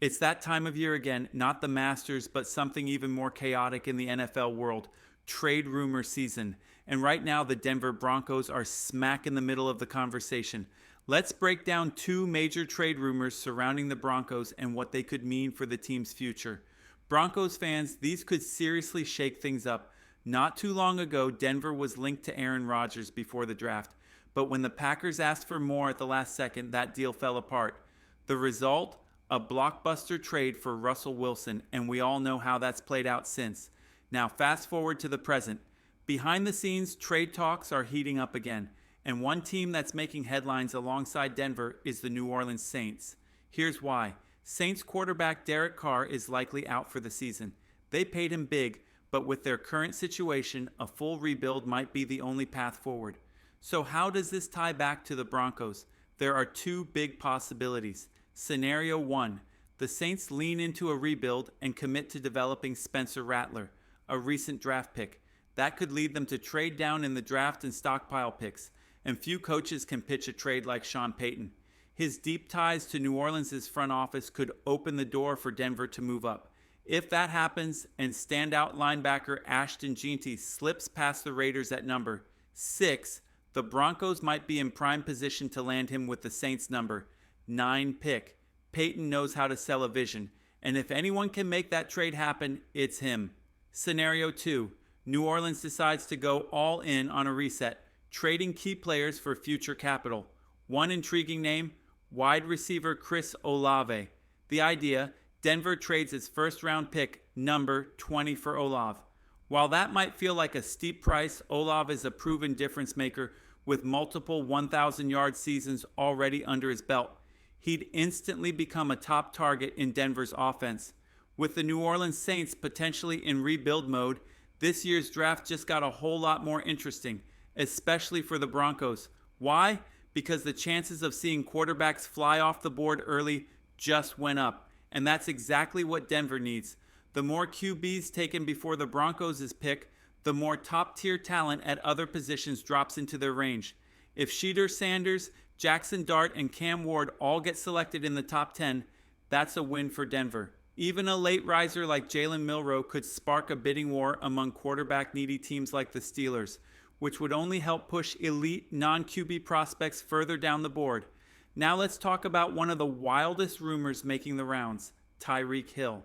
It's that time of year again, not the Masters, but something even more chaotic in the NFL world, trade rumor season. And right now, the Denver Broncos are smack in the middle of the conversation. Let's break down two major trade rumors surrounding the Broncos and what they could mean for the team's future. Broncos fans, these could seriously shake things up. Not too long ago, Denver was linked to Aaron Rodgers before the draft, but when the Packers asked for more at the last second, that deal fell apart. The result? A blockbuster trade for Russell Wilson, and we all know how that's played out since. Now, fast forward to the present. Behind the scenes, trade talks are heating up again, and one team that's making headlines alongside Denver is the New Orleans Saints. Here's why. Saints quarterback Derek Carr is likely out for the season. They paid him big, but with their current situation, a full rebuild might be the only path forward. So how does this tie back to the Broncos? There are two big possibilities. Scenario 1. The Saints lean into a rebuild and commit to developing Spencer Rattler, a recent draft pick. That could lead them to trade down in the draft and stockpile picks, and few coaches can pitch a trade like Sean Payton. His deep ties to New Orleans' front office could open the door for Denver to move up. If that happens and standout linebacker Ashton Jeanty slips past the Raiders at number 6, the Broncos might be in prime position to land him with the Saints' number 9 pick. Peyton knows how to sell a vision, and if anyone can make that trade happen, it's him. Scenario 2. New Orleans decides to go all in on a reset, trading key players for future capital. One intriguing name, wide receiver Chris Olave. The idea, Denver trades its first-round pick, number 20 for Olave. While that might feel like a steep price, Olave is a proven difference maker with multiple 1,000-yard seasons already under his belt. He'd instantly become a top target in Denver's offense. With the New Orleans Saints potentially in rebuild mode, this year's draft just got a whole lot more interesting, especially for the Broncos. Why? Because the chances of seeing quarterbacks fly off the board early just went up, and that's exactly what Denver needs. The more QBs taken before the Broncos' pick, the more top-tier talent at other positions drops into their range. If Sheeter Sanders, Jackson Dart, and Cam Ward all get selected in the top 10, that's a win for Denver. Even a late riser like Jalen Milroe could spark a bidding war among quarterback-needy teams like the Steelers, which would only help push elite non-QB prospects further down the board. Now let's talk about one of the wildest rumors making the rounds, Tyreek Hill.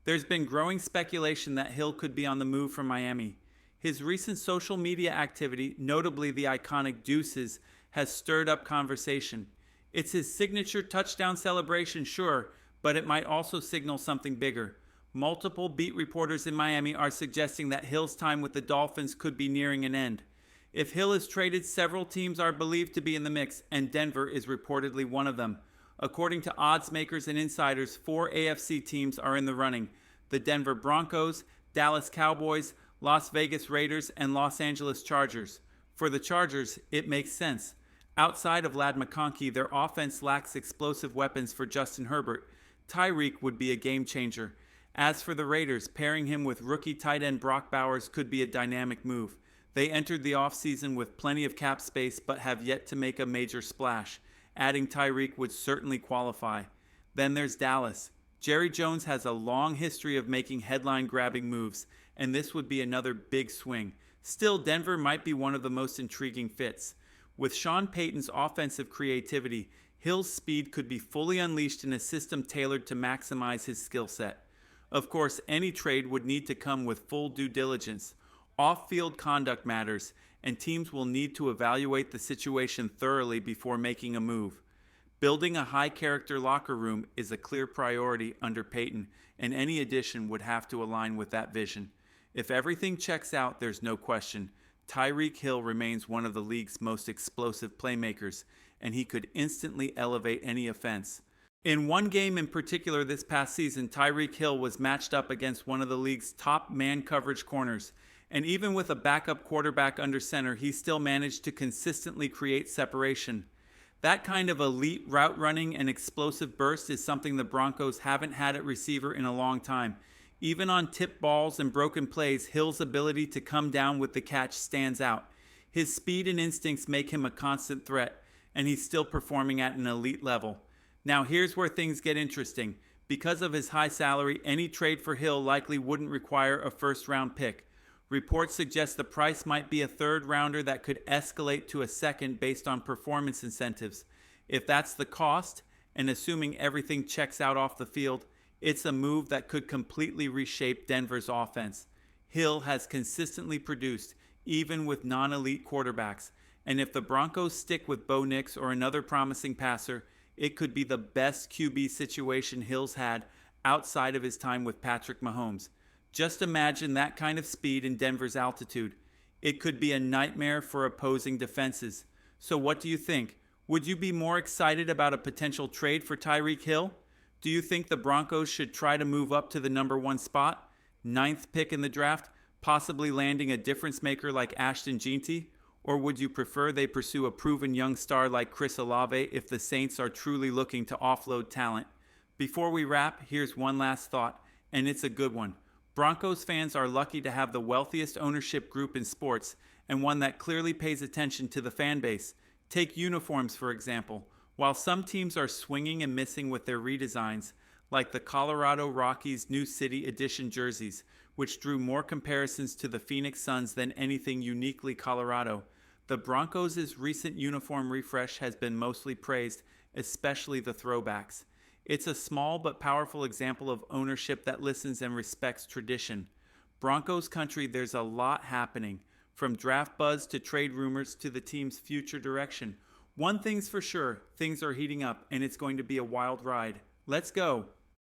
There's been growing speculation that Hill could be on the move from Miami. His recent social media activity, notably the iconic Deuces, has stirred up conversation. It's his signature touchdown celebration, sure, but it might also signal something bigger. Multiple beat reporters in Miami are suggesting that Hill's time with the Dolphins could be nearing an end. If Hill is traded, several teams are believed to be in the mix, and Denver is reportedly one of them. According to odds makers and insiders, 4 AFC teams are in the running: the Denver Broncos, Dallas Cowboys, Las Vegas Raiders, and Los Angeles Chargers. For the Chargers, it makes sense. Outside of Ladd McConkey, their offense lacks explosive weapons for Justin Herbert. Tyreek would be a game changer. As for the Raiders, pairing him with rookie tight end Brock Bowers could be a dynamic move. They entered the offseason with plenty of cap space but have yet to make a major splash. Adding Tyreek would certainly qualify. Then there's Dallas. Jerry Jones has a long history of making headline-grabbing moves, and this would be another big swing. Still, Denver might be one of the most intriguing fits. With Sean Payton's offensive creativity, Hill's speed could be fully unleashed in a system tailored to maximize his skill set. Of course, any trade would need to come with full due diligence. Off-field conduct matters, and teams will need to evaluate the situation thoroughly before making a move. Building a high-character locker room is a clear priority under Payton, and any addition would have to align with that vision. If everything checks out, there's no question. Tyreek Hill remains one of the league's most explosive playmakers, and he could instantly elevate any offense. In one game in particular this past season, Tyreek Hill was matched up against one of the league's top man coverage corners, and even with a backup quarterback under center, he still managed to consistently create separation. That kind of elite route running and explosive burst is something the Broncos haven't had at receiver in a long time. Even on tipped balls and broken plays, Hill's ability to come down with the catch stands out. His speed and instincts make him a constant threat, and he's still performing at an elite level. Now here's where things get interesting. Because of his high salary, any trade for Hill likely wouldn't require a first-round pick. Reports suggest the price might be a third rounder that could escalate to a second based on performance incentives. If that's the cost, and assuming everything checks out off the field, it's a move that could completely reshape Denver's offense. Hill has consistently produced, even with non-elite quarterbacks, and if the Broncos stick with Bo Nix or another promising passer, it could be the best QB situation Hill's had outside of his time with Patrick Mahomes. Just imagine that kind of speed in Denver's altitude. It could be a nightmare for opposing defenses. So what do you think? Would you be more excited about a potential trade for Tyreek Hill? Do you think the Broncos should try to move up to the number 1 spot, 9th pick in the draft, possibly landing a difference maker like Ashton Jeanty? Or would you prefer they pursue a proven young star like Chris Olave if the Saints are truly looking to offload talent? Before we wrap, here's one last thought, and it's a good one. Broncos fans are lucky to have the wealthiest ownership group in sports, and one that clearly pays attention to the fan base. Take uniforms, for example. While some teams are swinging and missing with their redesigns, like the Colorado Rockies' new City Edition jerseys, which drew more comparisons to the Phoenix Suns than anything uniquely Colorado, the Broncos' recent uniform refresh has been mostly praised, especially the throwbacks. It's a small but powerful example of ownership that listens and respects tradition. Broncos country, there's a lot happening, from draft buzz to trade rumors to the team's future direction. One thing's for sure, things are heating up and it's going to be a wild ride. Let's go!